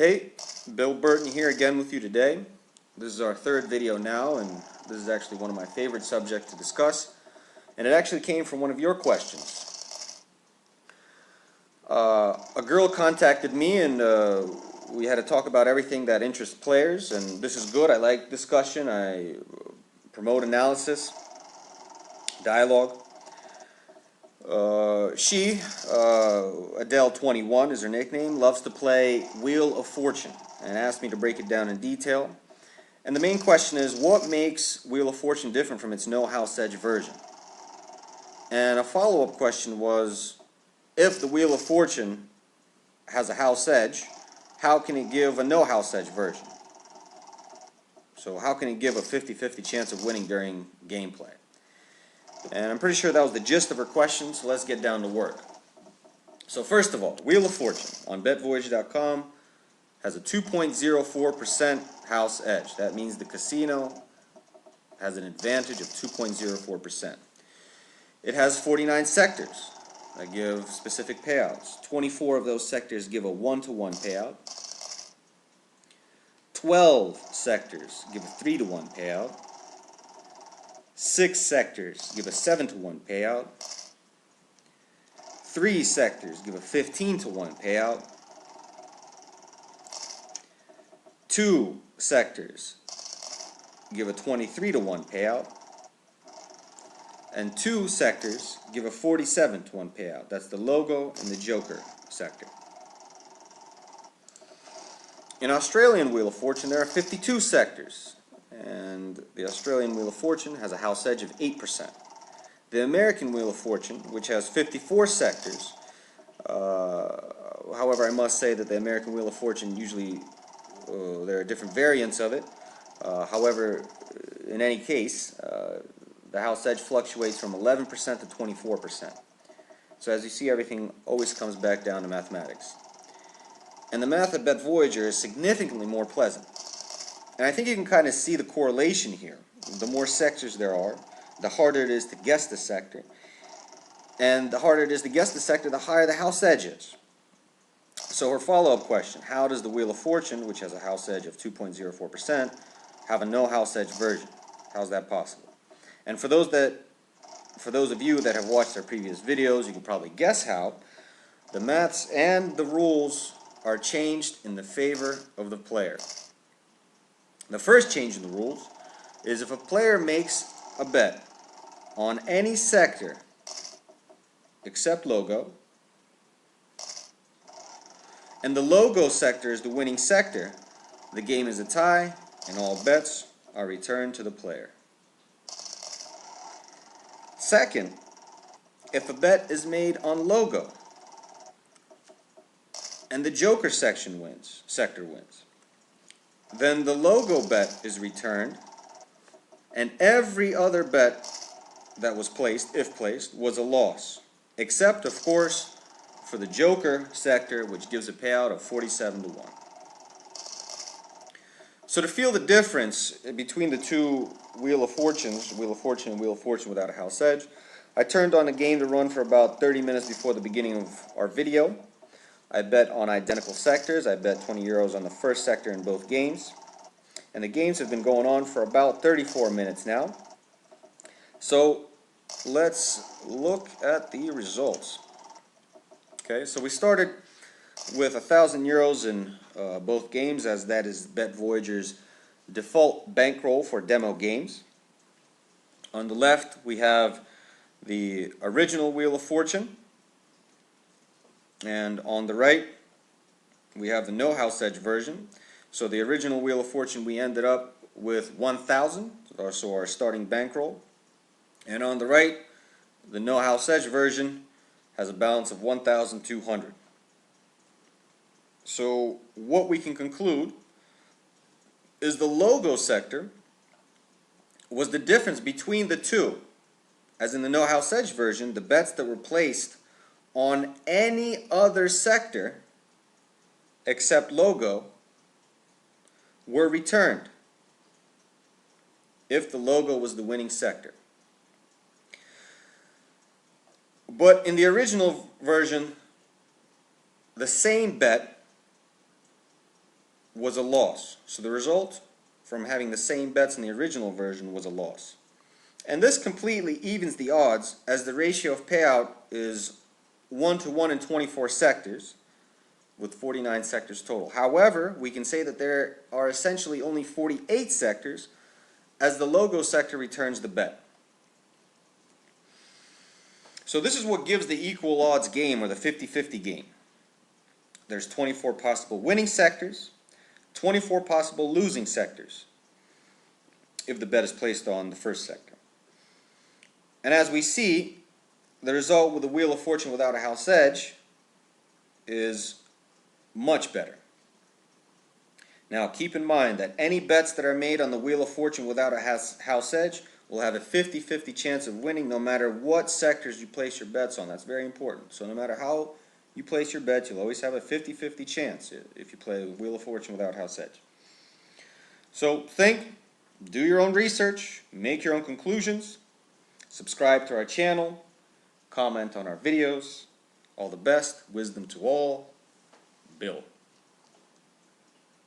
Hey, Bill Burton here again with you today. This is our third video now, and this is actually one of my favorite subjects to discuss, and it actually came from one of your questions. A girl contacted me, and we had to talk about everything that interests players, and this is good. I like discussion. I promote analysis, dialogue. Adele21 is her nickname, loves to play Wheel of Fortune and asked me to break it down in detail. And the main question is, what makes Wheel of Fortune different from its no house edge version? And a follow-up question was, if the Wheel of Fortune has a house edge, how can it give a no house edge version? So how can it give a 50-50 chance of winning during gameplay? And I'm pretty sure that was the gist of her question, so let's get down to work. So first of all, Wheel of Fortune on Betvoyager.com has a 2.04% house edge. That means the casino has an advantage of 2.04%. It has 49 sectors that give specific payouts. 24 of those sectors give a 1-to-1 payout. 12 sectors give a 3-to-1 payout. 6 sectors give a 7-to-1 payout. 3 sectors give a 15-to-1 payout. 2 sectors give a 23-to-1 payout. And 2 sectors give a 47-to-1 payout. That's the logo and the joker sector. In Australian Wheel of Fortune, there are 52 sectors. And the Australian Wheel of Fortune has a house edge of 8%. The American Wheel of Fortune, which has 54 sectors, however, I must say that the American Wheel of Fortune usually, there are different variants of it. However, in any case, the house edge fluctuates from 11% to 24%. So as you see, everything always comes back down to mathematics. And the math at Betvoyager is significantly more pleasant. And I think you can kind of see the correlation here. The more sectors there are, the harder it is to guess the sector. And the harder it is to guess the sector, the higher the house edge is. So her follow-up question, how does the Wheel of Fortune, which has a house edge of 2.04%, have a no house edge version? How's that possible? And for those of you that have watched our previous videos, you can probably guess how. The maths and the rules are changed in the favor of the player. The first change in the rules is if a player makes a bet on any sector except logo, and the logo sector is the winning sector, the game is a tie and all bets are returned to the player. Second, if a bet is made on logo and the joker sector wins, then the logo bet is returned, and every other bet that was placed, if placed, was a loss, except, of course, for the joker sector, which gives a payout of 47-to-1. So to feel the difference between the two Wheel of Fortunes, Wheel of Fortune and Wheel of Fortune without a house edge, I turned on the game to run for about 30 minutes before the beginning of our video. I bet on identical sectors. I bet 20 euros on the first sector in both games. And the games have been going on for about 34 minutes now. So let's look at the results. Okay, so we started with 1,000 euros in both games, as that is Betvoyager's default bankroll for demo games. On the left, we have the original Wheel of Fortune. And on the right, we have the no house edge version. So the original Wheel of Fortune, we ended up with 1,000, so our starting bankroll. And on the right, the no house edge version has a balance of 1,200. So what we can conclude is the logo sector was the difference between the two. As in the no house edge version, the bets that were placed on any other sector except logo were returned if the logo was the winning sector. But in the original version, the same bet was a loss. So the result from having the same bets in the original version was a loss. And this completely evens the odds, as the ratio of payout is 1 to 1 in 24 sectors, with 49 sectors total. However, we can say that there are essentially only 48 sectors, as the logo sector returns the bet. So this is what gives the equal odds game, or the 50-50 game. There's 24 possible winning sectors, 24 possible losing sectors, if the bet is placed on the first sector. And as we see, the result with the Wheel of Fortune without a house edge is much better. Now keep in mind that any bets that are made on the Wheel of Fortune without a house edge will have a 50-50 chance of winning, no matter what sectors you place your bets on. That's very important. So no matter how you place your bets, you'll always have a 50-50 chance if you play the Wheel of Fortune without house edge. So think, do your own research, make your own conclusions, subscribe to our channel, comment on our videos. All the best, wisdom to all, Bill.